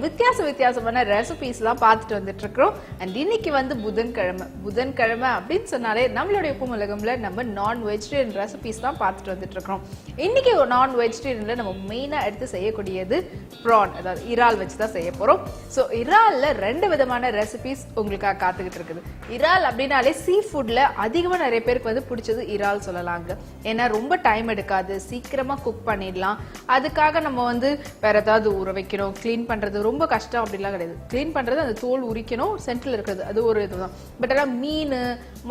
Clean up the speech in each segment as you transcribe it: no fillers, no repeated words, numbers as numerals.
வித்தியாசமான ரெசிபீஸ்லாம் பார்த்துட்டு வந்துட்டு இருக்கிறோம். அண்ட் இன்னைக்கு வந்து புதன்கிழமை அப்படின்னு சொன்னாலே நம்மளுடைய உப்பு மிளகும்ல நம்ம நான் வெஜிடேரியன் ரெசிபீஸ் தான் பார்த்துட்டு வந்துட்டு இருக்கிறோம். இன்னைக்கு நான் வெஜிடேரியன்ல நம்ம மெயினாக எடுத்து செய்யக்கூடியது ப்ரான், அதாவது இறால் வச்சு தான் செய்ய போகிறோம். ஸோ இறாலில் 2 விதமான ரெசிபீஸ் உங்களுக்காக காத்துக்கிட்டு இருக்குது. இறால் அப்படின்னாலே சீ ஃபுட்டில் அதிகமாக நிறைய பேருக்கு வந்து பிடிச்சது இறால் சொல்லலாங்க. ஏன்னா ரொம்ப டைம் எடுக்காது, சீக்கிரமாக குக் பண்ணிடலாம். அதுக்காக நம்ம வந்து வேற ஏதாவது ஊற வைக்கணும், க்ளீன் பண்ணுறது ரொம்ப கஷ்டம் அப்படிலாம் கிடையாது. க்ளீன் பண்ணுறது அந்த தோல் உரிக்கணும், சென்டரில் இருக்கிறது அது ஒரு இதுதான். பட் ஆனால் மீன்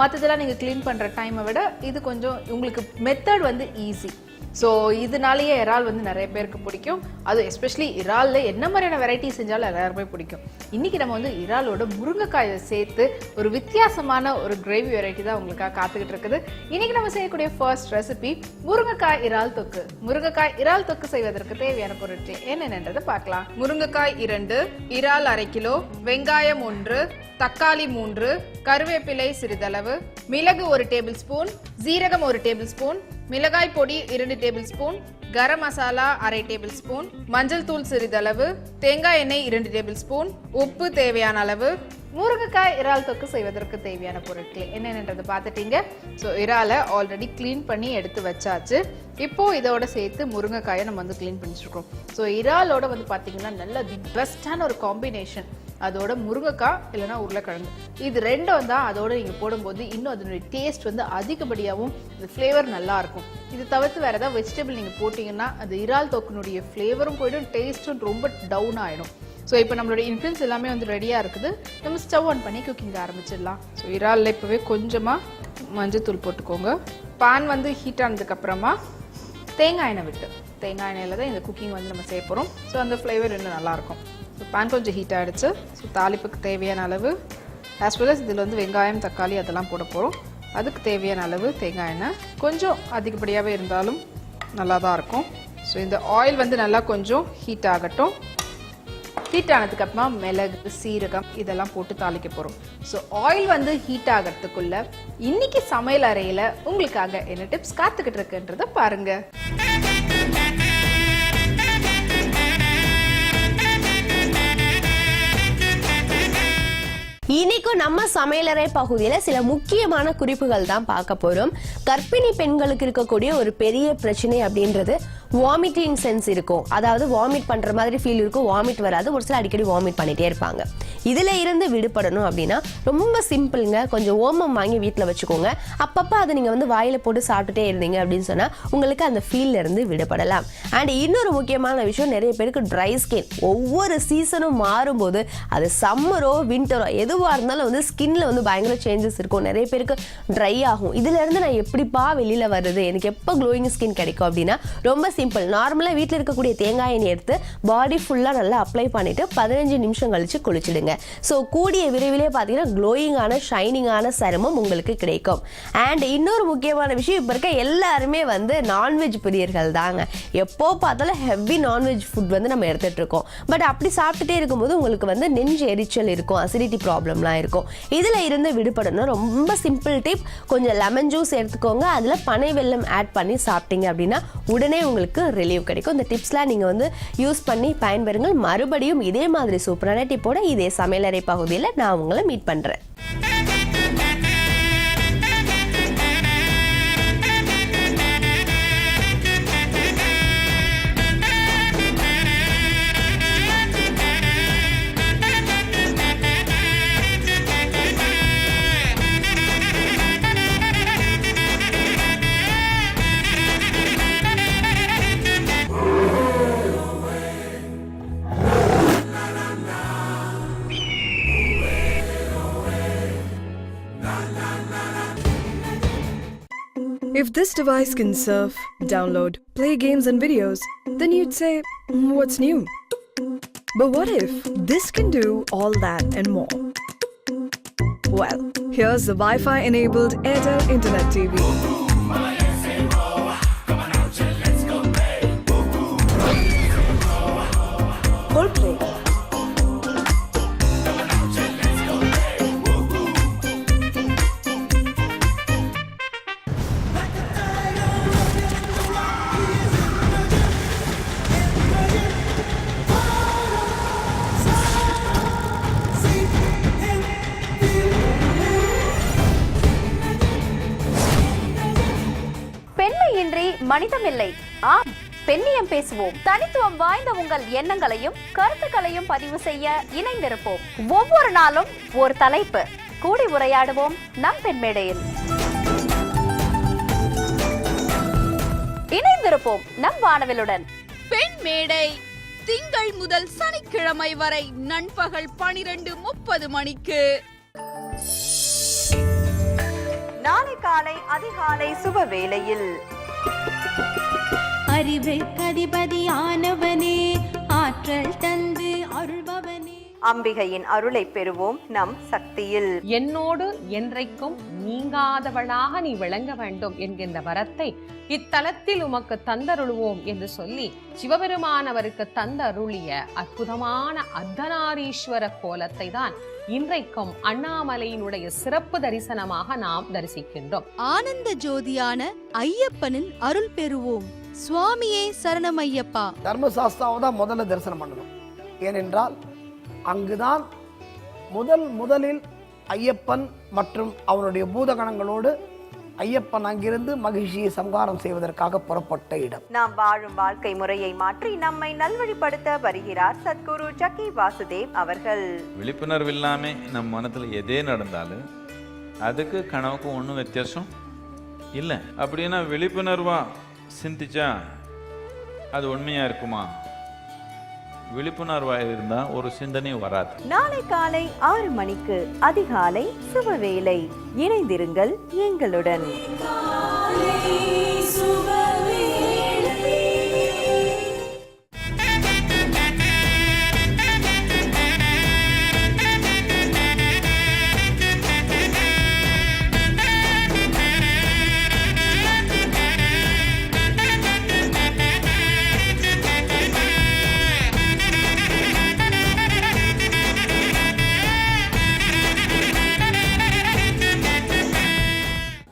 மற்றதெல்லாம் நீங்கள் க்ளீன் பண்ணுற டைமை விட இது கொஞ்சம் உங்களுக்கு மெத்தட் வந்து ஈஸி. ஸோ இதனாலேயே இறால் வந்து நிறைய பேருக்கு பிடிக்கும். அது எஸ்பெஷலி இறாலில் என்ன மாதிரியான வெரைட்டி செஞ்சாலும் எல்லாருமே பிடிக்கும். இன்றைக்கி நம்ம வந்து இறாலோட முருங்கைக்காயை சேர்த்து ஒரு வித்தியாசமான ஒரு கிரேவி வெரைட்டி தான் உங்களுக்காக காத்துக்கிட்டு இருக்குது. இன்றைக்கி நம்ம செய்யக்கூடிய ஃபர்ஸ்ட் ரெசிபி முருங்கைக்காய் இறால் தொக்கு. முருங்கைக்காய் இறால் தொக்கு செய்வதற்கு தேவையான பொருட்கள் என்னென்னன்றதை பார்க்கலாம். முருங்கைக்காய் 2, இறால் 1/2 கிலோ, வெங்காயம் 1, தக்காளி 3, கருவேப்பிலை சிறிதளவு, மிளகு 1 டேபிள் ஸ்பூன், ஜீரகம் 1 டேபிள் ஸ்பூன், மிளகாய் பொடி 2 table spoon, garam masala 1/2 table spoon, மஞ்சள் தூள் சிறிதளவு, தேங்காய் எண்ணெய் 2 டேபிள் ஸ்பூன், உப்பு தேவையான அளவு. முருங்கைக்காய் இறால் தொக்கு செய்வதற்கு தேவையான பொருட்கள் என்னென்னது பார்த்துட்டீங்க. ஸோ இறாலை ஆல்ரெடி க்ளீன் பண்ணி எடுத்து வச்சாச்சு. இப்போ இதோட சேர்த்து முருங்கைக்காயை நம்ம வந்து க்ளீன் பண்ணிச்சிருக்கோம். ஸோ இறாலோட வந்து பார்த்தீங்கன்னா நல்ல தி பெஸ்டான ஒரு காம்பினேஷன் அதோட முருங்கைக்காய் இல்லைனா உருளைக்கிழங்கு, இது 2 தான் அதோட நீங்கள் போடும்போது இன்னும் அதனுடைய டேஸ்ட் வந்து அதிகப்படியாகவும் அந்த ஃப்ளேவர் நல்லா இருக்கும். இது தவிர்த்து வேறு ஏதாவது வெஜிடபிள் நீங்கள் போட்டிங்கன்னா அது இறால் தொக்குனுடைய ஃப்ளேவரும் போய்டும், டேஸ்ட்டும் ரொம்ப டவுன் ஆகிடும். ஸோ இப்போ நம்மளுடைய இன்க்ரீடியன்ஸ் எல்லாமே வந்து ரெடியாக இருக்குது. நம்ம ஸ்டவ் ஆன் பண்ணி குக்கிங் ஆரம்பிச்சிடலாம். ஸோ இறாலில் இப்போவே கொஞ்சமாக மஞ்சத்தூள் போட்டுக்கோங்க. பான் வந்து ஹீட் ஆனதுக்கப்புறமா தேங்காய் எண்ணெய் விட்டு, தேங்காய் எண்ணெயில் தான் இந்த குக்கிங் வந்து நம்ம செய்ய போகிறோம். ஸோ அந்த ஃப்ளேவர் இன்னும் நல்லாயிருக்கும். ஸோ பேன் கொஞ்சம் ஹீட் ஆகிடுச்சு. ஸோ தாளிப்புக்கு தேவையான அளவு ஆஸ் வெல் அஸ் இதில் வந்து வெங்காயம் தக்காளி அதெல்லாம் போட போகிறோம். அதுக்கு தேவையான அளவு தேங்காய் எண்ணெய் கொஞ்சம் அதிகப்படியாகவே இருந்தாலும் நல்லா தான் இருக்கும். ஸோ இந்த ஆயில் வந்து நல்லா கொஞ்சம் ஹீட் ஆகட்டும். ஹீட் ஆனதுக்கப்புறமா மிளகு சீரகம் இதெல்லாம் போட்டு தாளிக்க போகிறோம். ஸோ ஆயில் வந்து ஹீட் ஆகிறதுக்குள்ள இன்னைக்கு சமையல் அறையில் உங்களுக்காக என்ன டிப்ஸ் காத்துக்கிட்டு இருக்குன்றதை பாருங்க. இன்னைக்கும் நம்ம சமையலறை பகுதியில சில முக்கியமான குறிப்புகள் தான் பார்க்க போறோம். கர்ப்பிணி பெண்களுக்கு இருக்கக்கூடிய ஒரு பெரிய பிரச்சனை அப்படின்றது வாமிட்டிங் சென்ஸ் இருக்கும். அதாவது வாமிட் பண்ற மாதிரி ஃபீல் இருக்கும், வாமிட் வராது, ஒரு சில அடிக்கடி வாமிட் பண்ணிட்டே இருப்பாங்க. இதுல இருந்து விடுபடணும் அப்படின்னா ரொம்ப சிம்பிள்ங்க. கொஞ்சம் ஓமம் வாங்கி வீட்டில் வச்சுக்கோங்க. அப்பப்போ அதை நீங்க வந்து வாயில போட்டு சாப்பிட்டுட்டே இருந்தீங்க அப்படின்னு சொன்னா உங்களுக்கு அந்த ஃபீல்ல இருந்து விடுபடலாம். அண்ட் இன்னொரு முக்கியமான விஷயம், நிறைய பேருக்கு ட்ரை ஸ்கின். ஒவ்வொரு சீசனும் மாறும்போது அது சம்மரோ விண்டரோ எதுவாக இருந்தாலும் வந்து ஸ்கின்ல வந்து பயங்கர சேஞ்சஸ் இருக்கும். நிறைய பேருக்கு ட்ரை ஆகும். இதுல இருந்து நான் எப்படிப்பா வெளியில வருது, எனக்கு எப்போ க்ளோயிங் ஸ்கின் கிடைக்கும் அப்படின்னா ரொம்ப சிம்பிள். நார்மலாக வீட்டில் இருக்கக்கூடிய தேங்காய் எண்ணெய் எடுத்து பாடி ஃபுல்லாக நல்லா அப்ளை பண்ணிட்டு 15 நிமிஷம் கழிச்சு குளிச்சிடுங்க. ஸோ கூடிய விரைவிலே பார்த்தீங்கன்னா க்ளோயிங்கான ஷைனிங்கான சருமம் உங்களுக்கு கிடைக்கும். அண்ட் இன்னொரு முக்கியமான விஷயம், இப்போ இருக்க எல்லாருமே வந்து நான்வெஜ் பிரியர்கள் தாங்க. எப்போ பார்த்தாலும் ஹெவி நான்வெஜ் ஃபுட் வந்து நம்ம எடுத்துட்டு இருக்கோம். பட் அப்படி சாப்பிட்டுட்டே இருக்கும்போது உங்களுக்கு வந்து நெஞ்சு எரிச்சல் இருக்கும், அசிடிட்டி ப்ராப்ளம்லாம் இருக்கும். இதில் இருந்து விடுபடணும் ரொம்ப சிம்பிள் டிப். கொஞ்சம் லெமன் ஜூஸ் எடுத்துக்கோங்க, அதில் பனை வெல்லம் ஆட் பண்ணி சாப்பிட்டீங்க அப்படின்னா உடனே உங்களுக்கு ரிலீவ் கிடைக்கும். இந்த டிப்ஸ்லாம் நீங்கள் வந்து யூஸ் பண்ணி பயன்பெறுங்கள். மறுபடியும் இதே மாதிரி சூப்பரான டிப்போட இதே சமையலறை பகுதியில் நான் உங்களை மீட் பண்ணுறேன். If this device can surf, download, play games and videos, then you'd say, what's new? But what if this can do all that and more? Well, here's the Wi-Fi enabled Airtel Internet TV. Full play. இன்றி மனிதமில்லை. ஆம், பெண்ணியம் பேசுவோம். தனித்துவம் வாய்ந்த உங்கள் எண்ணங்களையும் கருத்துக்களையும் பதிவு செய்ய இணைந்திருப்போம். ஒவ்வொரு நாளும் ஒரு தலைப்பு, கூடி உரையாடுவோம் நம் பெண் மேடையில். இணைந்திருப்போம் நம் வானவிலுடன். பெண் மேடை திங்கள் முதல் சனிக்கிழமை வரை நண்பகல் 12:30 மணிக்கு. நாளை காலை அதிகாலை சுப வேளையில் அறிவுக்கு அதிபதியானவனே, ஆற்றல் தந்து அருள்பவனே, அம்பிகையின் அருளை பெறுவோம் நம் சக்தியில். என்னோடு என்றைக்கும் நீங்காதவளாக நீ விளங்க வேண்டும் என்கின்ற வரத்தை இத்தலத்தில் உமக்கு தந்தருளுவோம் என்று சொல்லி சிவபெருமானவருக்கு தந்தருளிய அற்புதமான அர்த்தநாரீஸ்வர கோலத்தை தான் இன்றைக்கும் அண்ணாமலையினுடைய சிறப்பு தரிசனமாக நாம் தரிசிக்கின்றோம். ஆனந்த ஜோதியான ஐயப்பனின் அருள் பெறுவோம். சுவாமியே சரணம் ஐயப்பா. தர்மசாஸ்தாவை தான் முதல்ல தரிசனம் பண்ணணும். ஏனென்றால் அங்குதான் முதலில் ஐயப்பன் மற்றும் அவனுடைய பூதகணங்களோடு ஐயப்பன் அங்கிருந்து மகிழ்ச்சியை சம்ஹாரம் செய்வதற்காக புறப்பட்ட இடம். நாம் வாழும் வாழ்க்கை முறையை மாற்றி நம்மை நல்வழிப்படுத்த வருகிறார் சத்குரு ஜக்கி வாசுதேவ் அவர்கள். விழிப்புணர்வு இல்லாம நம்ம மனத்துல எதே நடந்தாலும் அதுக்கு கனவுக்கும் ஒன்றும் வித்தியாசம் இல்லை. அப்படின்னா விழிப்புணர்வா சிந்திச்சா அது உண்மையா இருக்குமா? விழிப்புணர்வாக இருந்தால் ஒரு சிந்தனை வராது. நாளை காலை 6 மணிக்கு அதிகாலை சுபவேளை. இணைந்திருங்கள் எங்களுடன்.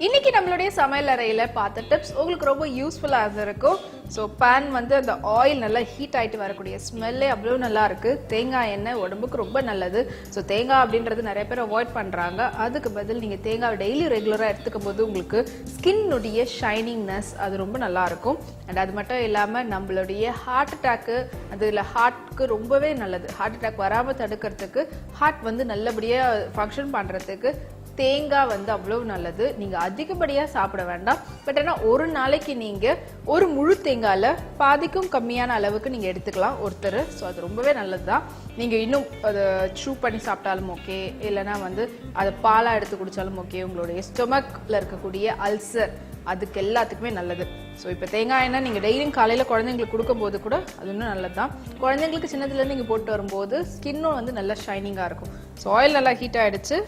இன்னைக்கு நம்மளுடைய சமையல் அறையில பார்த்த டிப்ஸ் உங்களுக்கு ரொம்ப யூஸ்ஃபுல்லா இருக்கும். ஸோ பேன் வந்து அந்த ஆயில் நல்லா ஹீட் ஆகிட்டு வரக்கூடிய ஸ்மெல்லே அவ்வளோ நல்லா இருக்கு. தேங்காய் எண்ணெய் உடம்புக்கு ரொம்ப நல்லது. ஸோ தேங்காய் அப்படின்றது நிறைய பேர் அவாய்ட் பண்ணுறாங்க. அதுக்கு பதில் நீங்கள் தேங்காய் டெய்லி ரெகுலராக எடுத்துக்கும் போது உங்களுக்கு ஸ்கின்னுடைய ஷைனிங்னஸ் அது ரொம்ப நல்லா இருக்கும். அண்ட் அது மட்டும் இல்லாமல் நம்மளுடைய ஹார்ட் அட்டாக்கு அதில் ஹார்ட்க்கு ரொம்பவே நல்லது. ஹார்ட் அட்டாக் வராமல் தடுக்கிறதுக்கு, ஹார்ட் வந்து நல்லபடியாக ஃபங்க்ஷன் பண்ணுறதுக்கு தேங்காய் வந்து அவ்வளோ நல்லது. நீங்கள் அதிகப்படியாக சாப்பிட வேண்டாம். பட் ஆனால் ஒரு நாளைக்கு நீங்கள் ஒரு முழு தேங்காயில் பாதிக்கும் கம்மியான அளவுக்கு நீங்கள் எடுத்துக்கலாம் ஒருத்தர். ஸோ அது ரொம்பவே நல்லது தான். நீங்கள் இன்னும் அதை சூ பண்ணி சாப்பிட்டாலும் ஓகே, இல்லைனா வந்து அதை பாலாக எடுத்து குடித்தாலும் ஓகே. உங்களுடைய ஸ்டொமக்கில் இருக்கக்கூடிய அல்சர் அதுக்கு எல்லாத்துக்குமே நல்லது. ஸோ இப்போ தேங்காய் எண்ணெய் நீங்கள் டெய்லியும் காலையில் குழந்தைங்களுக்கு கொடுக்கும்போது கூட அது இன்னும் நல்லது தான். குழந்தைங்களுக்கு சின்னதுலேருந்து நீங்கள் போட்டு வரும்போது ஸ்கின்னும் வந்து நல்லா ஷைனிங்காக இருக்கும். ஸோ ஆயில் நல்லா ஹீட் ஆகிடுச்சு.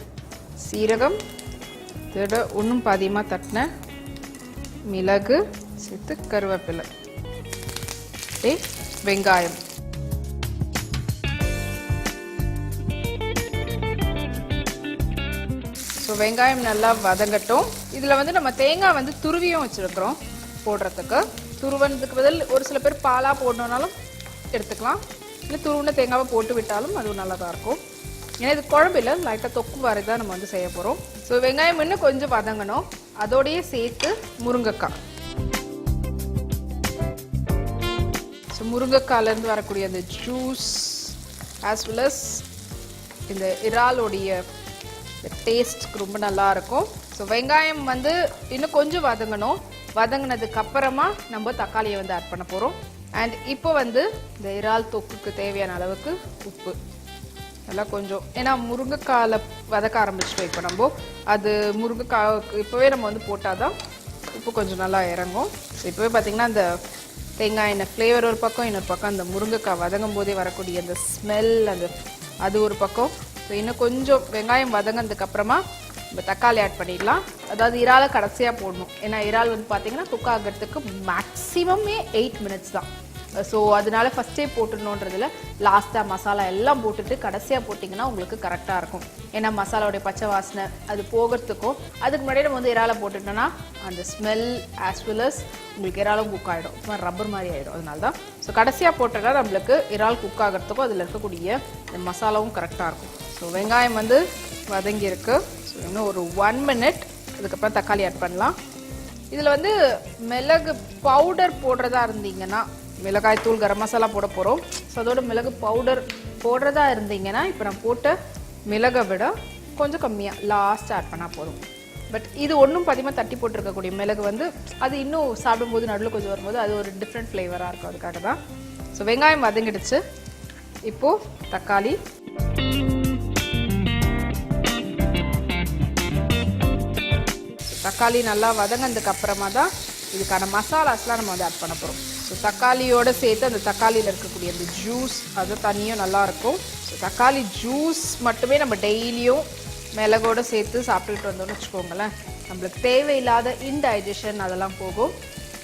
சீரகம், இதோட ஒன்றும் பாதியமாக தட்டின மிளகு சேர்த்து கருவேப்பிலை, வெங்காயம். ஸோ வெங்காயம் நல்லா வதங்கட்டும். இதில் வந்து நம்ம தேங்காய் வந்து துருவியும் வச்சுருக்கிறோம் போடுறதுக்கு. துருவனதுக்கு பதில் ஒரு சில பேர் பாலாக போடணுன்னாலும் எடுத்துக்கலாம், இல்லை துருவின தேங்காவை போட்டு விட்டாலும் அதுவும் நல்லா தான் இருக்கும். ஏன்னா இது குழம்பில்லை, லைட்டாக தொக்கு வரை தான் நம்ம வந்து செய்ய போகிறோம். ஸோ வெங்காயம் இன்னும் கொஞ்சம் வதங்கணும். அதோடையே சேர்த்து முருங்கைக்காய். ஸோ முருங்கைக்காயிலேருந்து வரக்கூடிய அந்த ஜூஸ் ஆஸ் வெல் அஸ் இந்த இறாலோடைய டேஸ்ட்க்கு ரொம்ப நல்லாயிருக்கும். ஸோ வெங்காயம் வந்து இன்னும் கொஞ்சம் வதங்கணும். வதங்கினதுக்கு அப்புறமா நம்ம தக்காளியை வந்து ஆட் பண்ண போகிறோம். அண்ட் இப்போ வந்து இந்த இறால் தொக்குக்கு தேவையான அளவுக்கு உப்பு எல்லாம் கொஞ்சம், ஏன்னா முருங்கைக்காயில் வதக்க ஆரம்பிச்சிட்டோம். இப்போ நம்ம அது முருங்கைக்காய்க்கு இப்போவே நம்ம வந்து போட்டால் தான் உப்பு கொஞ்சம் நல்லா இறங்கும். ஸோ இப்போவே பார்த்திங்கன்னா அந்த தேங்காய் எண்ணெய் ஃப்ளேவர் ஒரு பக்கம், இன்னொரு பக்கம் அந்த முருங்கைக்காய் வதங்கும் போதே வரக்கூடிய அந்த ஸ்மெல் அது ஒரு பக்கம். ஸோ இன்னும் கொஞ்சம் வெங்காயம் வதங்கினதுக்கப்புறமா நம்ம தக்காளி ஆட் பண்ணிடலாம். அதாவது இறாலை கடைசியாக போடணும். ஏன்னா இறால் வந்து பார்த்திங்கன்னா குக் ஆகிறதுக்கு மேக்ஸிமமே 8 மினிட்ஸ் தான். ஸோ அதனால ஃபஸ்ட்டே போட்டுடணுன்றதில் லாஸ்ட்டாக மசாலா எல்லாம் போட்டுட்டு கடைசியாக போட்டிங்கன்னா உங்களுக்கு கரெக்டாக இருக்கும். ஏன்னா மசாலாவுடைய பச்சை வாசனை அது போகிறதுக்கும் அதுக்கு முன்னாடியே நம்ம வந்து இறாலை போட்டுட்டோன்னா அந்த ஸ்மெல் ஆஸ் வெல் அஸ் உங்களுக்கு இறாலும் குக் ஆகிடும். சும்மா ரப்பர் மாதிரி ஆகிடும். அதனால தான் ஸோ கடைசியாக போட்டோன்னா நம்மளுக்கு இறால் குக் ஆகிறதுக்கும் அதில் இருக்கக்கூடிய இந்த மசாலாவும் கரெக்டாக இருக்கும். ஸோ வெங்காயம் வந்து வதங்கியிருக்கு. ஸோ இன்னும் ஒரு 1 மினிட், அதுக்கப்புறம் தக்காளி ஆட் பண்ணலாம். இதில் வந்து மிளகு பவுடர் போடுறதா இருந்தீங்கன்னா, மிளகாய் தூள் கரம் மசாலா போட போகிறோம். ஸோ அதோட மிளகு பவுடர் போடுறதா இருந்தீங்கன்னா இப்போ நான் போட்ட மிளகை விட கொஞ்சம் கம்மியாக லாஸ்ட் ஆட் பண்ணால் போதும். பட் இது ஒன்றும் பாதியமாக தட்டி போட்டிருக்கக்கூடிய மிளகு வந்து அது இன்னும் சாப்பிடும்போது நடுவில் கொஞ்சம் வரும்போது அது ஒரு டிஃப்ரெண்ட் ஃப்ளேவராக இருக்கும். அதுக்காக தான். ஸோ வெங்காயம் வதங்கிடுச்சு. இப்போது தக்காளி, தக்காளி நல்லா வதங்கினதுக்கு அப்புறமா தான் இதுக்கான மசாலாஸ்லாம் நம்ம வந்து ஆட் பண்ண போகிறோம். ஸோ தக்காளியோடு சேர்த்து அந்த தக்காளியில் இருக்கக்கூடிய அந்த ஜூஸ் அது தண்ணியும் நல்லாயிருக்கும். ஸோ தக்காளி ஜூஸ் மட்டுமே நம்ம டெய்லியும் மிளகோடு சேர்த்து சாப்பிட்டுட்டு வந்தோம்னு வச்சுக்கோங்களேன், நம்மளுக்கு தேவையில்லாத இன்டைஜஷன் அதெல்லாம் போகும்.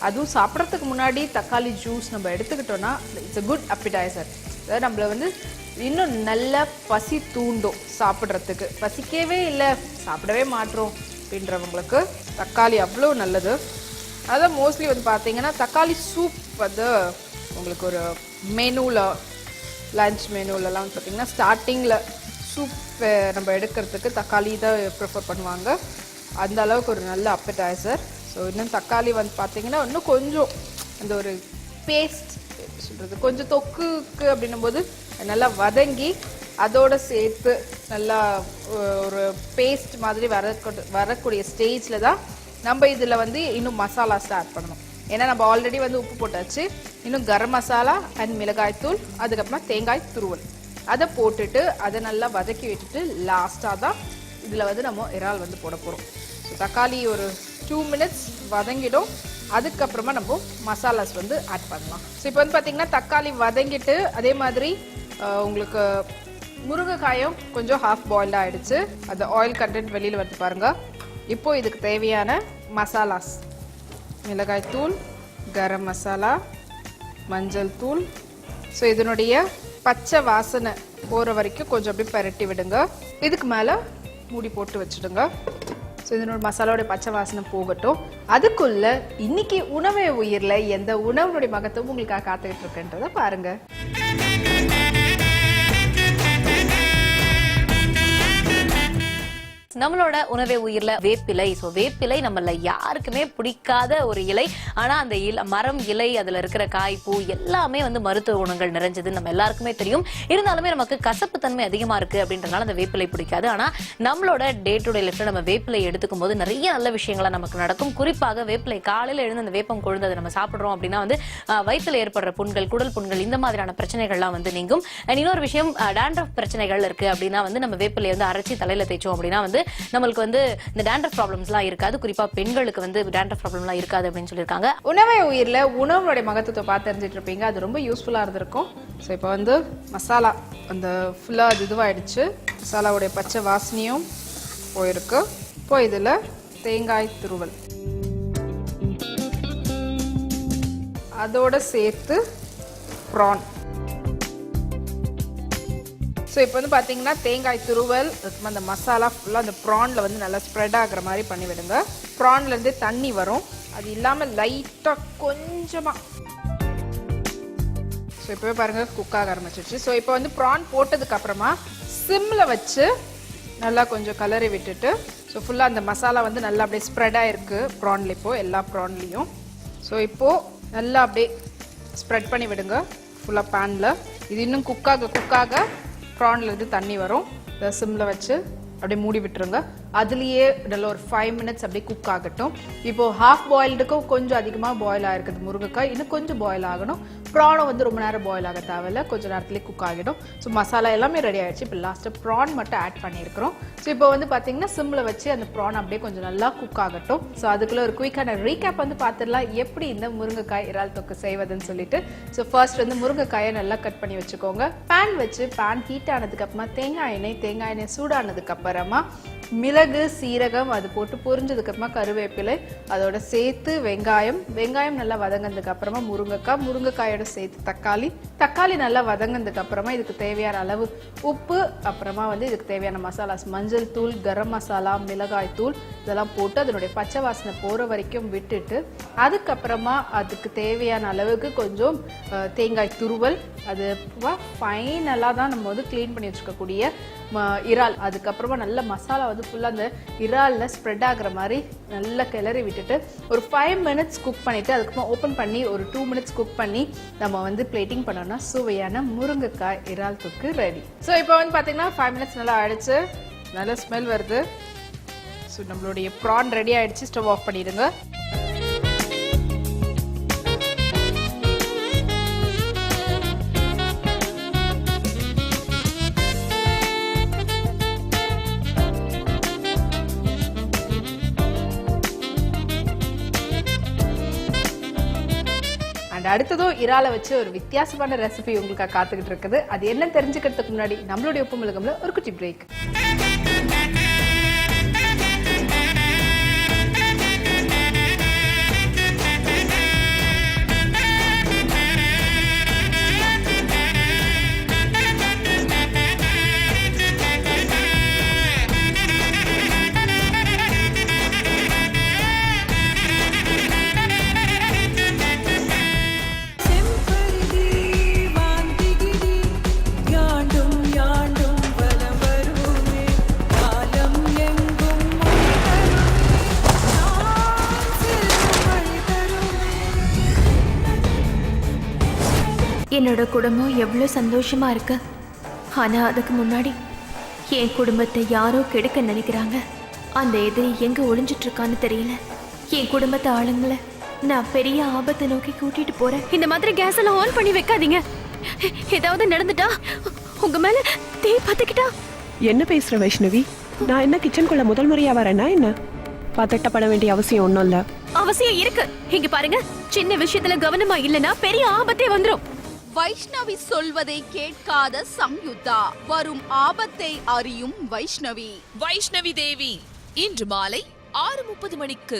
அதுவும் சாப்பிட்றதுக்கு முன்னாடி தக்காளி ஜூஸ் நம்ம எடுத்துக்கிட்டோன்னா இட்ஸ் a குட் appetizer. அதாவது நம்மளை வந்து இன்னும் நல்ல பசி தூண்டும் சாப்பிட்றதுக்கு. பசிக்கவே இல்லை, சாப்பிடவே மாட்டோம் அப்படின்றவங்களுக்கு தக்காளி அவ்வளோ நல்லது. அதான் மோஸ்ட்லி வந்து பார்த்தீங்கன்னா தக்காளி சூப் வந்து உங்களுக்கு ஒரு மெனுவில், லன்ச் மெனுலலாம் வந்து பார்த்திங்கன்னா ஸ்டார்டிங்கில் சூப் நம்ம எடுக்கிறதுக்கு தக்காளி தான் ப்ரிஃபர் பண்ணுவாங்க. அந்த அளவுக்கு ஒரு நல்ல appetizer. ஸோ இன்னும் தக்காளி வந்து பார்த்திங்கன்னா இன்னும் கொஞ்சம் அந்த ஒரு பேஸ்ட் சொல்கிறது கொஞ்சம் தொக்குக்கு அப்படின்னும் போது நல்லா வதங்கி அதோடு சேர்த்து நல்லா ஒரு பேஸ்ட் மாதிரி வரக்கூடிய ஸ்டேஜில் தான் நம்ம இதில் வந்து இன்னும் மசாலா ஸ்டார்ட் பண்ணணும். ஏன்னா நம்ம ஆல்ரெடி வந்து உப்பு போட்டாச்சு. இன்னும் கரம் மசாலா அண்ட் மிளகாய் தூள், அதுக்கப்புறமா தேங்காய் துருவல் அதை போட்டுட்டு அதை நல்லா வதக்கி விட்டுட்டு லாஸ்ட்டாக தான் இதில் வந்து நம்ம இறால் வந்து போட போகிறோம். ஸோ தக்காளி ஒரு 2 minutes வதங்கிடும். அதுக்கப்புறமா நம்ம மசாலாஸ் வந்து ஆட் பண்ணலாம். ஸோ இப்போ வந்து பார்த்திங்கன்னா தக்காளி வதங்கிட்டு அதே மாதிரி உங்களுக்கு முருங்கைக்காயும் கொஞ்சம் ஹாஃப் பாயில்டாக ஆகிடுச்சு. அந்த ஆயில் கண்டென்ட் வெளியில் வந்து பாருங்கள். இப்போது இதுக்கு தேவையான மசாலாஸ், மிளகாய் தூள், கரம் மசாலா, மஞ்சள் தூள். ஸோ இதனுடைய பச்சை வாசனை போகிற வரைக்கும் கொஞ்சம் அப்படியே பரட்டி விடுங்க. இதுக்கு மேலே மூடி போட்டு வச்சுடுங்க. ஸோ இதனோட மசாலாவோடைய பச்சை வாசனை போகட்டும். அதுக்குள்ள இன்னைக்கு உணவே உயிரில் எந்த உணவுடைய மகத்துவம் உங்களுக்காக காத்துக்கிட்டு இருக்குன்றதை பாருங்க. நம்மளோட உணவே உயிர்ல வேப்பிலை. ஸோ வேப்பிலை நம்மள யாருக்குமே பிடிக்காத ஒரு இலை. ஆனா அந்த மரம் இலை, அதுல இருக்கிற காய், பூ எல்லாமே வந்து மருத்துவ குணங்கள் நிறைஞ்சது நம்ம எல்லாருக்குமே தெரியும். இருந்தாலுமே நமக்கு கசப்பு தன்மை அதிகமா இருக்கு அப்படின்றதுனால அந்த வேப்பிலை பிடிக்காது. ஆனா நம்மளோட டே டு டே லைஃப்ல நம்ம வேப்பிலை எடுத்துக்கும் போது நிறைய நல்ல விஷயங்களா நமக்கு நடக்கும். குறிப்பாக வேப்பிலை காலையில எழுந்து அந்த வேப்பம் கொழுந்து அதை நம்ம சாப்பிடுறோம் அப்படின்னா வந்து வயிற்றுல ஏற்படுற புண்கள், குடல் புண்கள், இந்த மாதிரியான பிரச்சனைகள்லாம் வந்து நீங்கும். இன்னொரு விஷயம், டேண்ட்ரஃப் பிரச்சனைகள் இருக்கு அப்படின்னா வந்து நம்ம வேப்பிலை வந்து அரைச்சி தலையில தேய்ச்சோம் அப்படின்னா வந்து நம்மளுக்கு வந்து இந்த டேண்ட்ரஃப் ப்ராப்ளம்ஸ்லாம் இருக்காது. குறிப்பா பெண்களுக்கு வந்து டேண்ட்ரஃப் ப்ராப்ளம்லாம் இருக்காது அப்படின்னு சொல்லியிருக்காங்க. உணவே உயிரில் உணவுடைய மகத்துவத்தை பார்த்து தெரிஞ்சிட்டு இருப்பீங்க. அது ரொம்ப யூஸ்ஃபுல்லாக இருந்திருக்கும். ஸோ இப்போ வந்து மசாலா அந்த ஃபுல்லாக அது இதுவாகிடுச்சு. மசாலாவுடைய பச்சை வாசனையும் போயிருக்கு. இப்போ இதில் தேங்காய் துருவல் அதோட சேர்த்து ப்ரான். ஸோ இப்போ வந்து பார்த்தீங்கன்னா தேங்காய் துருவல் அந்த மசாலா ஃபுல்லாக அந்த ப்ரானில் வந்து நல்லா ஸ்ப்ரெட் ஆகிற மாதிரி பண்ணிவிடுங்க. ப்ரான்லேருந்து தண்ணி வரும், அது இல்லாமல் லைட்டாக கொஞ்சமாக. ஸோ இப்போவே பாருங்கள் குக் ஆக ஆரம்பிச்சிருச்சு. ஸோ இப்போ வந்து ப்ரான் போட்டதுக்கப்புறமா சிம்மில் வச்சு நல்லா கொஞ்சம் கலரி விட்டுட்டு, ஸோ ஃபுல்லாக அந்த மசாலா வந்து நல்லா அப்படியே ஸ்ப்ரெட் ஆகிருக்கு ப்ரான்ல, இப்போது எல்லா ப்ரான்லேயும். ஸோ இப்போது நல்லா அப்படியே ஸ்ப்ரெட் பண்ணி விடுங்க ஃபுல்லாக பேனில். இது இன்னும் குக்காக ப்ரான்லேருந்து தண்ணி வரும். இதை சிம்மில் வச்சு அப்படியே மூடி விட்டுருங்க. அதுலேயே நல்ல ஒரு 5 minutes அப்படியே குக் ஆகட்டும். இப்போது ஹாஃப் பாயில்டுக்கும் கொஞ்சம் அதிகமாக பாயில் ஆகிருக்குது முருங்கைக்காய், இன்னும் கொஞ்சம் பாயில் ஆகணும். ப்ரானும் வந்து ரொம்ப நேரம் பாயில் ஆக தேவையில்ல, கொஞ்சம் நேரத்துலேயே குக் ஆகிடும். ஸோ மசாலா எல்லாமே ரெடி ஆகிடுச்சு. இப்போ லாஸ்ட்டாக ப்ரான் மட்டும் ஆட் பண்ணியிருக்கிறோம். ஸோ இப்போ வந்து பார்த்தீங்கன்னா சிம்மில் வச்சு அந்த ப்ரான் அப்படியே கொஞ்சம் நல்லா குக் ஆகட்டும். ஸோ அதுக்குள்ளே ஒரு குயிக்கான ரீகேப் வந்து பார்த்துடலாம் எப்படி இந்த முருங்கைக்காய் இறால் தொக்கு செய்வதுன்னு சொல்லிட்டு. ஸோ ஃபர்ஸ்ட் வந்து முருங்கைக்காயை நல்லா கட் பண்ணி வச்சுக்கோங்க. பேன் வச்சு பேன் ஹீட் ஆனதுக்கப்புறமா தேங்காய் எண்ணெய் சூடானதுக்கப்புறமா மிளகு, சீரகம் அது போட்டு பொரிஞ்சதுக்கப்புறமா கருவேப்பிலை அதோட சேர்த்து வெங்காயம் நல்லா வதங்கினதுக்கு அப்புறமா முருங்கைக்காயோட சேர்த்து தக்காளி நல்லா வதங்கினதுக்கு அப்புறமா இதுக்கு தேவையான அளவு உப்பு, அப்புறமா வந்து இதுக்கு தேவையான மசாலாஸ் மஞ்சள் தூள், கரம் மசாலா, மிளகாய் தூள் இதெல்லாம் போட்டு அதனுடைய பச்சை வாசனை போகிற வரைக்கும் விட்டுட்டு, அதுக்கப்புறமா அதுக்கு தேவையான அளவுக்கு கொஞ்சம் தேங்காய் துருவல், அது ஃபைனலாக தான் நம்ம வந்து க்ளீன் பண்ணி வச்சுக்கக்கூடிய இறால், அதுக்கப்புறமா நல்ல மசாலா வந்து ஃபுல்லாக அந்த இறாலில் ஸ்ப்ரெட் ஆகுற மாதிரி நல்லா கிளறி விட்டுட்டு ஒரு 5 minutes குக் பண்ணிவிட்டு அதுக்கப்புறம் ஓப்பன் பண்ணி ஒரு 2 minutes குக் பண்ணி நம்ம வந்து பிளேட்டிங் பண்ணோம்னா சுவையான முருங்கைக்காய் இறால் தொக்கு ரெடி. ஸோ இப்போ வந்து பார்த்தீங்கன்னா 5 minutes நல்லா ஆயிடுச்சு, நல்ல ஸ்மெல் வருது. ஸோ நம்மளுடைய ப்ரான் ரெடி ஆயிடுச்சு, ஸ்டவ் ஆஃப் பண்ணிடுங்க. அண்ட் அடுத்ததும் இறாலை வச்சு ஒரு வித்தியாசமான ரெசிபி உங்களுக்கு காத்துக்கிட்டு இருக்குது. அது என்ன தெரிஞ்சுக்கிறதுக்கு முன்னாடி நம்மளுடைய உப்பு மிளகம்ல ஒரு குட்டி பிரேக். என்னோட குடும்பம் எவ்வளோ சந்தோஷமா இருக்கு. ஆனா அதுக்கு முன்னாடி என் குடும்பத்தை யாரோ கெடுக்க நினைக்கிறாங்க. அந்த எதிரி எங்க ஒளிஞ்சிட்டு இருக்கான்னு தெரியல. என் குடும்பத்தை ஆளுங்களை நான் பெரிய ஆபத்தை நோக்கி கூட்டிட்டு போறேன். இந்த மாதிரி கேஸ் எல்லாம் ஆன் பண்ணி வைக்காதீங்க. ஏதாவது நடந்துட்டா, உங்க மேல தீ பத்திக்கிட்டா. என்ன பேசுற வைஷ்ணவி? நான் என்ன கிச்சனுக்குள்ள முதல் முறையா வரேன்னா என்ன? பதட்டப்பட வேண்டிய அவசியம் ஒன்றும் இல்ல. அவசியம் இருக்கு. இங்க பாருங்க, சின்ன விஷயத்துல கவனமா இல்லனா பெரிய ஆபத்தே வந்துரும். வைஷ்ணவி சொல்வதை கேட்காத சம்யுக்தா, வரும் ஆபத்தை அறியும் வைஷ்ணவி. வைஷ்ணவி தேவி இன்று மாலை 6:30 மணிக்கு.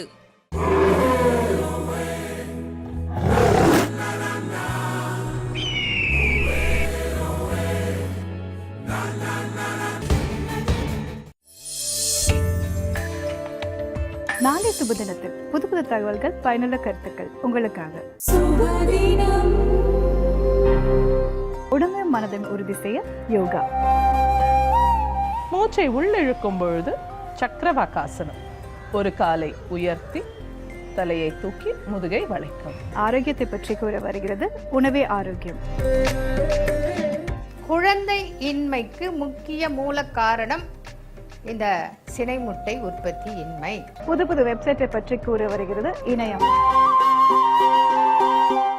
நாளை சுபதினத்தில் புது புது தகவல்கள், பயனுள்ள கருத்துக்கள் உங்களுக்காக. உடம்பு மனதை உறுதி செய்ய யோகா. மூச்சை உள்ளிழுக்கும் பொழுது சக்கரவாகாசனம். ஒரு காலை உயர்த்தி தலையை தூக்கி முதுகை வளைக்கும். ஆரோக்கியத்தை பற்றி கூற வருகிறது உணவே ஆரோக்கியம். குழந்தை இன்மைக்கு முக்கிய மூல காரணம் இந்த சினை முட்டை உற்பத்தி இன்மை. புது புது வெப்சைட்டை பற்றி கூற வருகிறது இணையம்.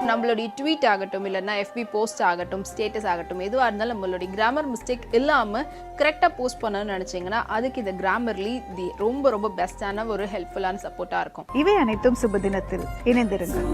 நம்மளுடைய ட்வீட் ஆகட்டும், இல்லைன்னா FB போஸ்ட் ஆகட்டும், ஸ்டேட்டஸ் ஆகட்டும், எதுவாக இருந்தாலும் நம்மளுடைய கிராமர் மிஸ்டேக் இல்லாமல் கரெக்டாக போஸ்ட் பண்ணணும்னு நினச்சிங்கன்னா அதுக்கு இந்த கிராமர்லி ரொம்ப ரொம்ப பெஸ்டான ஒரு ஹெல்ப்ஃபுல்லான சப்போர்ட்டாக இருக்கும். இவை அனைத்தும் சுபதினத்தில் இணைந்திருங்கள்.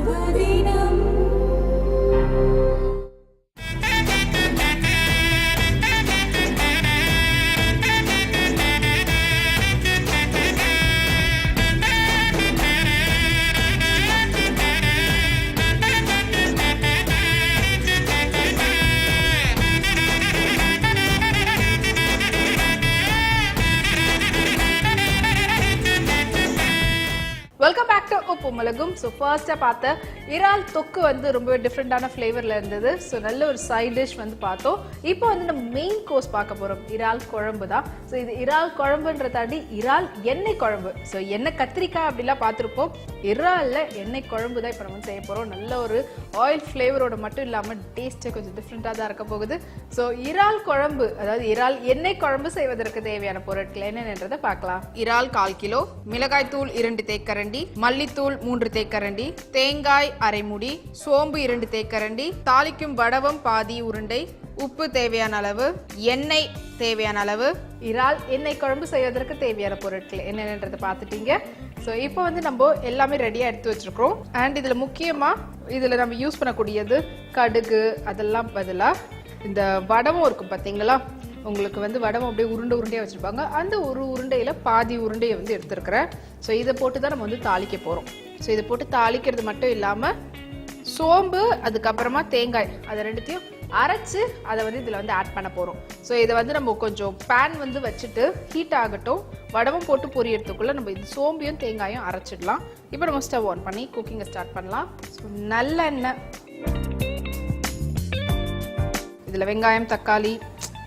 வெல்கம் பேக் டு உப்பும் மிளகும். ஸோ ஃபர்ஸ்ட்டாக பார்த்த இறால் தொக்கு வந்து ரொம்ப டிஃப்ரெண்டான ஃப்ளேவரில் இருந்தது. ஸோ நல்ல ஒரு சைட் டிஷ் வந்து பார்த்தோம். இப்போ வந்து நம்ம மெயின் கோர்ஸ் பார்க்க போகிறோம், இறால் குழம்பு தான். ஸோ இது இறால் குழம்புன்ற தாண்டி இறால் எண்ணெய் குழம்பு. ஸோ எண்ணெய் கத்திரிக்காய் அப்படிலாம் பார்த்துருப்போம், இறாலில் எண்ணெய் குழம்பு தான் இப்போ நம்ம செய்ய போகிறோம். நல்ல ஒரு ஆயில் ஃப்ளேவரோட மட்டும் இல்லாமல் டேஸ்ட்டே கொஞ்சம் டிஃப்ரெண்ட்டாக தான் இருக்க போகுது. ஸோ இறால் குழம்பு, அதாவது இறால் எண்ணெய் குழம்பு செய்வதற்கு தேவையான பொருட்கள் என்னென்னன்றதை பார்க்கலாம். இறால் 1/4 கிலோ, மிளகாய் தூள் 2 தேக்கரண்டி, மல்லித்தூள் 3 தேக்கரண்டி, தேங்காய் அரை மூடி, சோம்பு 2 தேக்கரண்டி, தாளிக்கும் வடவம் பாதி உருண்டை, உப்பு தேவையான அளவு, எண்ணெய் தேவையான அளவு. இறால் எண்ணெய் குழம்பு செய்வதற்கு தேவையான பொருட்கள் என்னென்னன்றதை பார்த்துட்டீங்க. ஸோ இப்போ வந்து நம்ம எல்லாமே ரெடியாக எடுத்து வச்சுருக்கிறோம். அண்ட் இதில் முக்கியமாக இதில் நம்ம யூஸ் பண்ணக்கூடியது கடுகு, அதெல்லாம் பதிலாக இந்த வடமும் இருக்கும் பார்த்தீங்களா. உங்களுக்கு வந்து வடமும் அப்படியே உருண்டையாக வச்சுருப்பாங்க. அந்த ஒரு உருண்டையில் பாதி உருண்டையை வந்து எடுத்துருக்கிறேன். ஸோ இதை போட்டு தான் நம்ம வந்து தாளிக்க போகிறோம். ஸோ இதை போட்டு தாளிக்கிறது மட்டும் இல்லாமல் சோம்பு, அதுக்கப்புறமா தேங்காய், அதை ரெண்டுத்தையும் அரைச்சு அதை வந்து இதில் வந்து ஆட் பண்ண போகிறோம். ஸோ இதை வந்து நம்ம கொஞ்சம் பேன் வந்து வச்சுட்டு ஹீட் ஆகட்டும். வடமும் போட்டு பொரியறதுக்குள்ளே நம்ம இது சோம்பையும் தேங்காயும் அரைச்சிடலாம். இப்போ நம்ம ஸ்டவ் ஆன் பண்ணி குக்கிங்கை ஸ்டார்ட் பண்ணலாம். ஸோ நல்லெண்ணெய், இதில் வெங்காயம், தக்காளி,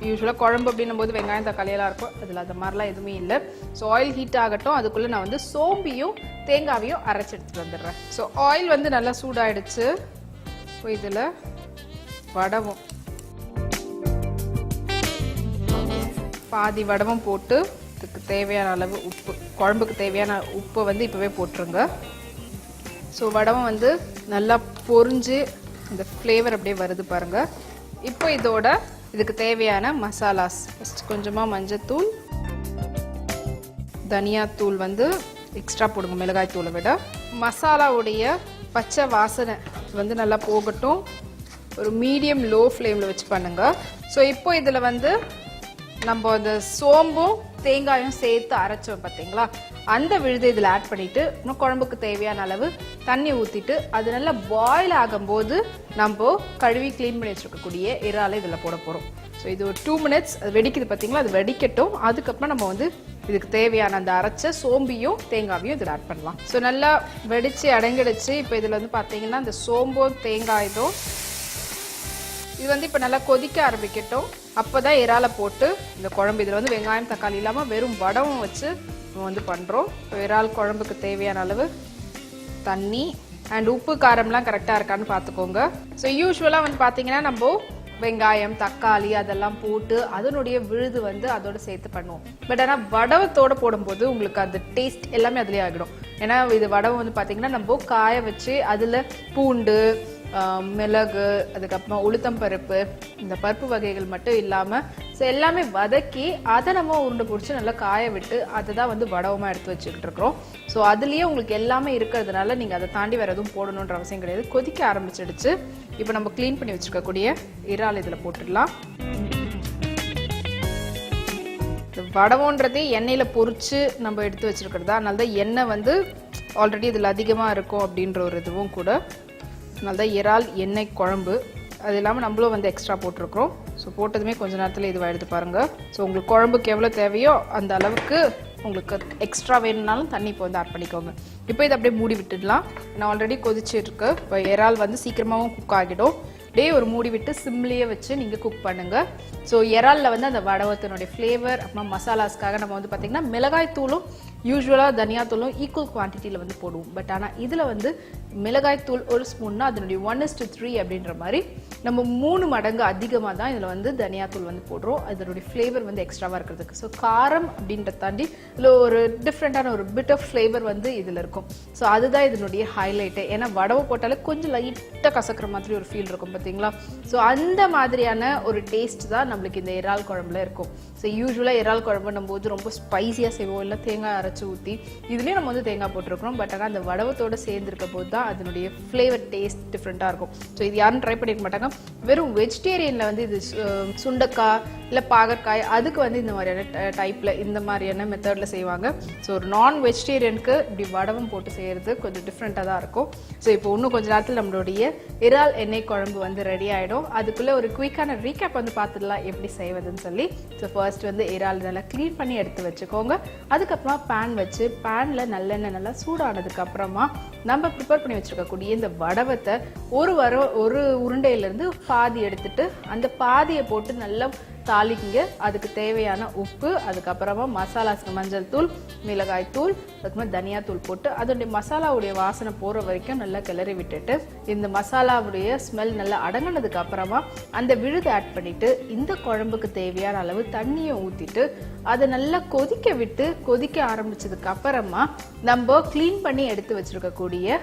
யூஸ்வலாக குழம்பு அப்படின்னும் போது வெங்காயம் தக்காளியெல்லாம் இருக்கும், அதில் அந்த மாதிரிலாம் எதுவுமே இல்லை. ஸோ ஆயில் ஹீட் ஆகட்டும், அதுக்குள்ளே நான் வந்து சோம்பியும் தேங்காவையும் அரைச்சி எடுத்துகிட்டு வந்துடுறேன். ஸோ ஆயில் வந்து நல்லா சூடாயிடுச்சு. ஸோ இதில் வடவும் பாதி வடவும் போட்டு இதுக்கு தேவையான அளவு உப்பு, குழம்புக்கு தேவையான உப்பை வந்து இப்போவே போட்டுருங்க. ஸோ வடவும் வந்து நல்லா பொரிஞ்சு இந்த ஃப்ளேவர் அப்படியே வருது பாருங்கள். இப்போ இதோட இதுக்கு தேவையான மசாலாஸ், ஃபஸ்ட் கொஞ்சமாக மஞ்சத்தூள், தனியாத்தூள் வந்து எக்ஸ்ட்ரா போடுங்க மிளகாய் தூளை விட. மசாலாவுடைய பச்சை வாசனை வந்து நல்லா போகட்டும். ஒரு மீடியம் லோ ஃப்ளேமில் வச்சு பண்ணுங்கள். ஸோ இப்போ இதில் வந்து நம்ம அந்த சோம்பும் தேங்காயும் சேர்த்து அரைச்சோம் பார்த்தீங்களா, அந்த விழுதை இதில் ஆட் பண்ணிவிட்டு இன்னும் குழம்புக்கு தேவையான அளவு தண்ணி ஊற்றிட்டு அது நல்லா பாயில் ஆகும்போது நம்ம கழுவி க்ளீன் பண்ணி வச்சுருக்கக்கூடிய இறாலை இதில் போட போகிறோம். ஸோ இது ஒரு 2 minutes அது வெடிக்குது பார்த்தீங்களா, அது வெடிக்கட்டும். அதுக்கப்புறம் நம்ம வந்து இதுக்கு தேவையான அந்த அரைச்ச சோம்பியும் தேங்காவையும் இதில் ஆட் பண்ணலாம். ஸோ நல்லா வெடித்து அடங்கிடுச்சு. இப்போ இதில் வந்து பார்த்தீங்கன்னா இந்த சோம்பும் தேங்காயும் இது வந்து இப்போ நல்லா கொதிக்க ஆரம்பிக்கட்டும். அப்போ தான் இறாலை போட்டு இந்த குழம்பு இதில் வந்து வெங்காயம் தக்காளி இல்லாமல் வெறும் வடவும் வச்சு நம்ம வந்து பண்ணுறோம். இறால் குழம்புக்கு தேவையான அளவு தண்ணி அண்ட் உப்பு காரம்லாம் கரெக்டாக இருக்கான்னு பார்த்துக்கோங்க. ஸோ யூஸ்வலாக வந்து பார்த்தீங்கன்னா நம்ம வெங்காயம் தக்காளி அதெல்லாம் போட்டு அதனுடைய விழுது வந்து அதோட சேர்த்து பண்ணுவோம். பட் ஆனால் வடவத்தோடு போடும்போது உங்களுக்கு அந்த டேஸ்ட் எல்லாமே அதுலேயே ஆகிடும். ஏன்னா இது வடவை வந்து பார்த்தீங்கன்னா நம்ம காய வச்சு அதில் பூண்டு, மிளகு, அதுக்கப்புறம் உளுத்தம்பருப்பு, இந்த பருப்பு வகைகள் மட்டும் இல்லாமல் ஸோ எல்லாமே வதக்கி அதை நம்ம உருண்டை பிடிச்சி நல்லா காய விட்டு அதை தான் வந்து வடவமாக எடுத்து வச்சுக்கிட்டு இருக்கிறோம். ஸோ அதுலேயே உங்களுக்கு எல்லாமே இருக்கிறதுனால நீங்கள் அதை தாண்டி வேறு எதுவும் போடணுன்ற அவசியம் கிடையாது. கொதிக்க ஆரம்பிச்சிடுச்சு. இப்போ நம்ம க்ளீன் பண்ணி வச்சுருக்கக்கூடிய இறால் இதில் போட்டுடலாம். வடவோன்றதே எண்ணெயில் பொரிச்சு நம்ம எடுத்து வச்சுருக்கிறது, அதனால தான் எண்ணெய் வந்து ஆல்ரெடி இதில் அதிகமாக இருக்கும் அப்படின்ற ஒரு இதுவும் கூட. அதனால தான் இறால் எண்ணெய் குழம்பு. அது இல்லாமல் நம்மளும் வந்து எக்ஸ்ட்ரா போட்டிருக்கிறோம். ஸோ போட்டதுமே கொஞ்சம் நேரத்தில் இதுவாக எடுத்து பாருங்கள். ஸோ உங்களுக்கு குழம்புக்கு எவ்வளோ தேவையோ அந்த அளவுக்கு உங்களுக்கு எக்ஸ்ட்ரா வேணும்னாலும் தண்ணி இப்போ வந்து ஆட் பண்ணிக்கோங்க. இப்போ இதை அப்படியே மூடி விட்டுடலாம். நான் ஆல்ரெடி கொதிச்சிட்ருக்கு. இப்போ இறால் வந்து சீக்கிரமாகவும் குக் ஆகிடும். அப்படியே ஒரு மூடி விட்டு சிம்லேயே வச்சு நீங்கள் குக் பண்ணுங்கள். ஸோ இறாலில் வந்து அந்த வடவத்தினுடைய ஃப்ளேவர் அப்புறம் மசாலாஸ்க்காக நம்ம வந்து பார்த்திங்கன்னா மிளகாய் தூளும் யூஸ்வலாக தனியாத்தூளும் ஈக்குவல் குவான்டிட்டியில் வந்து போடுவோம். பட் ஆனால் இதில் வந்து மிளகாய் தூள் ஒரு ஸ்பூன்னா அதனுடைய 1:3 அப்படின்ற மாதிரி நம்ம 3 மடங்கு அதிகமாக தான் இதில் வந்து தனியாத்தூள் வந்து போடுறோம். அதனுடைய ஃப்ளேவர் வந்து எக்ஸ்ட்ராவாக இருக்கிறதுக்கு. ஸோ காரம் அப்படின்றத தாண்டி இதில் ஒரு டிஃப்ரெண்ட்டான ஒரு பிட் ஆஃப் ஃப்ளேவர் வந்து இதில் இருக்கும். ஸோ அதுதான் இதனுடைய ஹைலைட்டு. ஏன்னா வடவை போட்டாலே கொஞ்சம் லைட்டாக கசக்கிற மாதிரி ஒரு ஃபீல் இருக்கும் பார்த்தீங்களா. ஸோ அந்த மாதிரியான ஒரு டேஸ்ட் தான் நம்மளுக்கு இந்த இறால் குழம்புல இருக்கும். ஸோ யூஸ்வலாக இறால் குழம்பு நம்ம வந்து ரொம்ப ஸ்பைஸியாக செய்வோம், இல்லை தேங்காய் அரைச்சி ஊற்றி. இதுலேயும் நம்ம வந்து தேங்காய் போட்டிருக்கிறோம். பட் ஆனால் அந்த வடவத்தோடு சேர்ந்துருக்க போது தான் அதனுடைய ஃப்ளேவர் டேஸ்ட் டிஃப்ரெண்ட்டாக இருக்கும். ஸோ இது யாரும் ட்ரை பண்ணிக்க மாட்டாங்க. வெறும் வெஜிடேரியனில் வந்து இது சுண்டைக்காய் இல்லை பாகற்காய் அதுக்கு வந்து இந்த மாதிரியான டைப்பில் இந்த மாதிரியான மெத்தடில் செய்வாங்க. ஸோ ஒரு நான் வெஜிடேரியனுக்கு இப்படி வடவும் போட்டு செய்கிறது கொஞ்சம் டிஃப்ரெண்ட்டாக தான் இருக்கும். ஸோ இப்போ இன்னும் கொஞ்சம் நேரத்தில் நம்மளுடைய இறால் எண்ணெய் குழம்பு வந்து ரெடி ஆகிடும். அதுக்குள்ளே ஒரு குயிக்கான ரீகேப் வந்து பார்த்துடலாம் எப்படி செய்வதுன்னு சொல்லி. ஸோ ஃபர்ஸ்ட் வந்து இறால் நல்லா க்ளீன் பண்ணி எடுத்து வச்சுக்கோங்க. அதுக்கப்புறமா பேன் வச்சு பேனில் நல்லெண்ணெய் நல்லா சூடானதுக்கு அப்புறமா நம்ம ப்ரிப்பேர் பண்ணி வச்சுருக்கக்கூடிய இந்த வடவத்தை ஒரு உருண்டையிலேருந்து பாதி எடுத்துட்டு அந்த பாதியை போட்டு நல்லா தாளிக்குங்க. அதுக்கு தேவையான உப்பு, அதுக்கப்புறமா மசாலாஸ்க்கு மஞ்சள் தூள், மிளகாய் தூள், அதுக்கப்புறமா தனியாத்தூள் போட்டு அதோடைய மசாலாவுடைய வாசனை போகிற வரைக்கும் நல்லா கிளறி விட்டுட்டு இந்த மசாலாவுடைய ஸ்மெல் நல்லா அடங்கினதுக்கு அப்புறமா அந்த விழுதை ஆட் பண்ணிவிட்டு இந்த குழம்புக்கு தேவையான அளவு தண்ணியை ஊற்றிட்டு அதை நல்லா கொதிக்க விட்டு கொதிக்க ஆரம்பிச்சதுக்கு அப்புறமா நம்ம க்ளீன் பண்ணி எடுத்து வச்சுருக்கக்கூடிய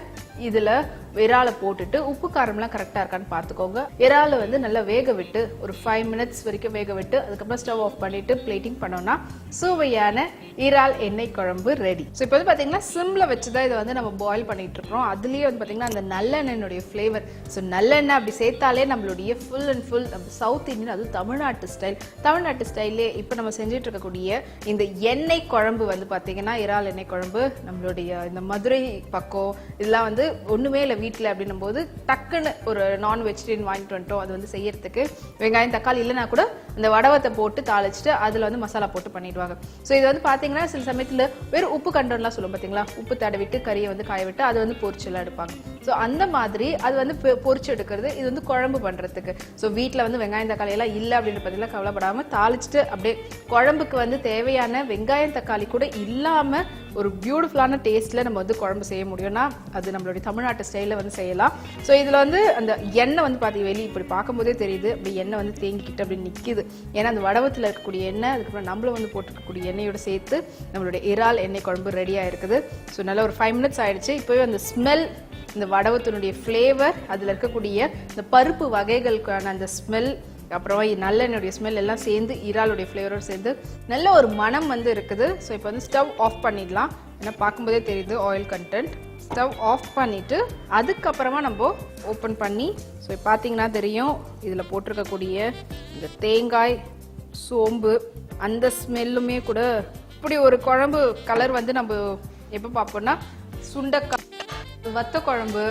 இதில் இறாலை போட்டுட்டு உப்பு காரம்லாம் கரெக்டாக இருக்கான்னு பார்த்துக்கோங்க. இறாலை வந்து நல்லா வேக விட்டு ஒரு 5 minutes வரைக்கும் வேக விட்டு அதுக்கப்புறம் ஸ்டவ் ஆஃப் பண்ணிவிட்டு பிளேட்டிங் பண்ணோம்னா சுவையான இறால் எண்ணெய் குழம்பு ரெடி. ஸோ இப்போ வந்து பார்த்தீங்கன்னா சிம்மில் வச்சு தான் இதை வந்து நம்ம பாயில் பண்ணிகிட்டு இருக்கிறோம். அதுலேயே வந்து பார்த்திங்கன்னா அந்த நல்லெண்ணெய்னுடைய ஃப்ளேவர். ஸோ நல்லெண்ணெய் அப்படி சேர்த்தாலே நம்மளுடைய ஃபுல் அண்ட் ஃபுல் நம்ம சவுத் இந்தியன், அதுவும் தமிழ்நாட்டு ஸ்டைலே இப்போ நம்ம செஞ்சுட்டு இருக்கக்கூடிய இந்த எண்ணெய் குழம்பு வந்து பார்த்திங்கன்னா இறால் எண்ணெய் குழம்பு நம்மளுடைய இந்த மதுரை பக்கம் இதெல்லாம் வந்து ஒன்றுமே இல்லை வீட்டில் அப்படின்னும் போது டக்குன்னு ஒரு நான் வெஜிடேரியன் வாங்கிட்டு வந்துட்டோம். அது வந்து செய்யறதுக்கு வெங்காயம் தக்காளி இல்லைனா கூட அந்த வடவத்தை போட்டு தாளிச்சுட்டு அதில் வந்து மசாலா போட்டு பண்ணிடுவாங்க. ஸோ இது வந்து பார்த்தீங்கன்னா சில சமயத்தில் வெறும் உப்பு கண்டோன்லாம் சொல்லுவோம் பார்த்தீங்களா, உப்பு தடவிட்டு கறியை வந்து காய விட்டு அதை வந்து பொரிச்செல்லாம் எடுப்பாங்க. ஸோ அந்த மாதிரி அது வந்து பொரிச்சு எடுக்கிறது. இது வந்து குழம்பு பண்ணுறதுக்கு. ஸோ வீட்டில் வந்து வெங்காயம் தக்காளி எல்லாம் இல்லை அப்படின்ற பற்றிலாம் கவலைப்படாமல் தாளிச்சுட்டு அப்படியே குழம்புக்கு வந்து தேவையான வெங்காயம் தக்காளி கூட இல்லாமல் ஒரு பியூட்டிஃபுல்லான டேஸ்ட்டில் நம்ம வந்து குழம்பு செய்ய முடியும்னா அது நம்மளுடைய தமிழ்நாட்டு ஸ்டைலில் வந்து செய்யலாம். ஸோ இதில் வந்து அந்த எண்ணெய் வந்து பார்த்தீங்க வெளியே இப்படி பார்க்கும்போதே தெரியுது, அப்படி எண்ணெய் வந்து தேங்கிக்கிட்டு அப்படி நிற்கிது. ஏன்னா அந்த வடவத்தில் இருக்கக்கூடிய எண்ணெய், அதுக்கப்புறம் நம்மளும் வந்து போட்டுருக்கக்கூடிய எண்ணெயோட சேர்த்து நம்மளுடைய இறால் எண்ணெய் குழம்பு ரெடியாக இருக்குது. ஸோ நல்லா ஒரு 5 minutes ஆயிடுச்சு. இப்போவே அந்த ஸ்மெல், இந்த வடவத்தினுடைய ஃப்ளேவர், அதில் இருக்கக்கூடிய இந்த பருப்பு வகைகளுக்கான அந்த ஸ்மெல், அப்புறம் நல்லெண்ணெயுடைய ஸ்மெல் எல்லாம் சேர்ந்து இறாலுடைய ஃப்ளேவரோடு சேர்ந்து நல்ல ஒரு மனம் வந்து இருக்குது. ஸோ இப்போ வந்து ஸ்டவ் ஆஃப் பண்ணிடலாம். ஏன்னா பார்க்கும்போதே தெரியுது ஆயில் கண்டென்ட். ஸ்டவ் ஆஃப் பண்ணிவிட்டு அதுக்கப்புறமா நம்ம ஓப்பன் பண்ணி, ஸோ பார்த்தீங்கன்னா தெரியும் இதில் போட்டிருக்கக்கூடிய இந்த தேங்காய், சோம்பு, அந்த ஸ்மெல்லுமே கூட இப்படி ஒரு குழம்பு கலர் வந்து நம்ம எப்போ பார்ப்போம்னா சுண்டக்காய் வத்த குழம்பு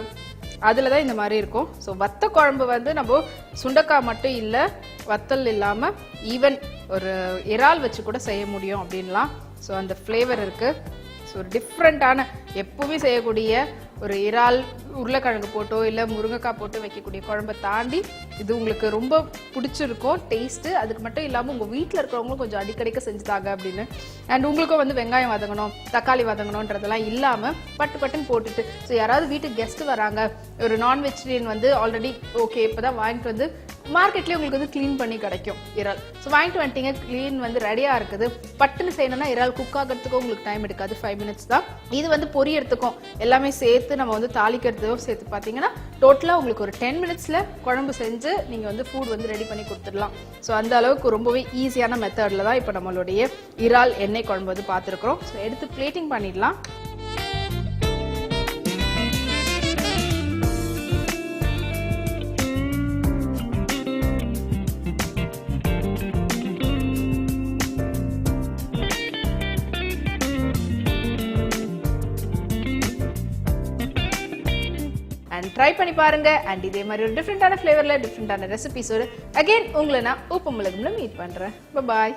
அதில் தான் இந்த மாதிரி இருக்கும். ஸோ வத்த குழம்பு வந்து நம்ம சுண்டக்காய் மட்டும் இல்லை, வத்தல் இல்லாமல் ஈவன் ஒரு இறால் வச்சு கூட செய்ய முடியும் அப்படின்லாம். ஸோ அந்த ஃப்ளேவர் இருக்குது. ஸோ ஒரு டிஃப்ரெண்ட்டான எப்பவுமே செய்யக்கூடிய ஒரு இறால் உருளைக்கிழங்கு போட்டோ இல்லை முருங்கைக்காய் போட்டு வைக்கக்கூடிய குழம்பை தாண்டி இது உங்களுக்கு ரொம்ப பிடிச்சிருக்கும் டேஸ்ட்டு. அதுக்கு மட்டும் இல்லாமல் உங்கள் வீட்டில் இருக்கிறவங்களும் கொஞ்சம் அடிக்கடிக்க செஞ்சுதாங்க அப்படின்னு. அண்ட் உங்களுக்கும் வந்து வெங்காயம் வதங்கணும், தக்காளி வதங்கணுன்றதெல்லாம் இல்லாமல் பட்டுன்னு போட்டுட்டு, ஸோ யாராவது வீட்டுக்கு கெஸ்ட்டு வராங்க, ஒரு நான் வெஜிடேரியன் வந்து ஆல்ரெடி ஓகே இப்போ தான் வாங்கிட்டு வந்து மார்க்கெட்லேயே உங்களுக்கு வந்து க்ளீன் பண்ணி கிடைக்கும் இறால். ஸோ வாங்கிட்டு வந்துட்டீங்க, க்ளீன் வந்து ரெடியாக இருக்குது. பட்டுன்னு செய்யணும்னா இறால் குக் ஆகிறதுக்கும் உங்களுக்கு டைம் எடுக்காது, 5 minutes தான். இது வந்து பொரியறதுக்கும் எல்லாமே சேர்த்து நம்ம வந்து தாளிக்கிறதுக்கும் சேர்த்து பார்த்தீங்கன்னா டோட்டலாக உங்களுக்கு ஒரு 10 minutesல குழம்பு செஞ்சு நீங்கள் வந்து ஃபுட் வந்து ரெடி பண்ணி கொடுத்துடலாம். ஸோ அந்த அளவுக்கு ரொம்பவே ஈஸியான மெத்தடில் தான் இப்போ நம்மளுடைய இறால் எண்ணெய் குழம்பு வந்து பார்த்துருக்குறோம். ஸோ எடுத்து பிளேட்டிங் பண்ணிடலாம். ட்ரை பண்ணி பாருங்க. அண்ட் இதே மாதிரி ஒரு டிஃப்ரெண்டான ஃப்ளேவரில் டிஃப்ரெண்டான ரெசிபிஸோடு அகைன் உங்களை நான் உப்பு மிளகும்ல மீட் பண்ணுறேன். பாய்.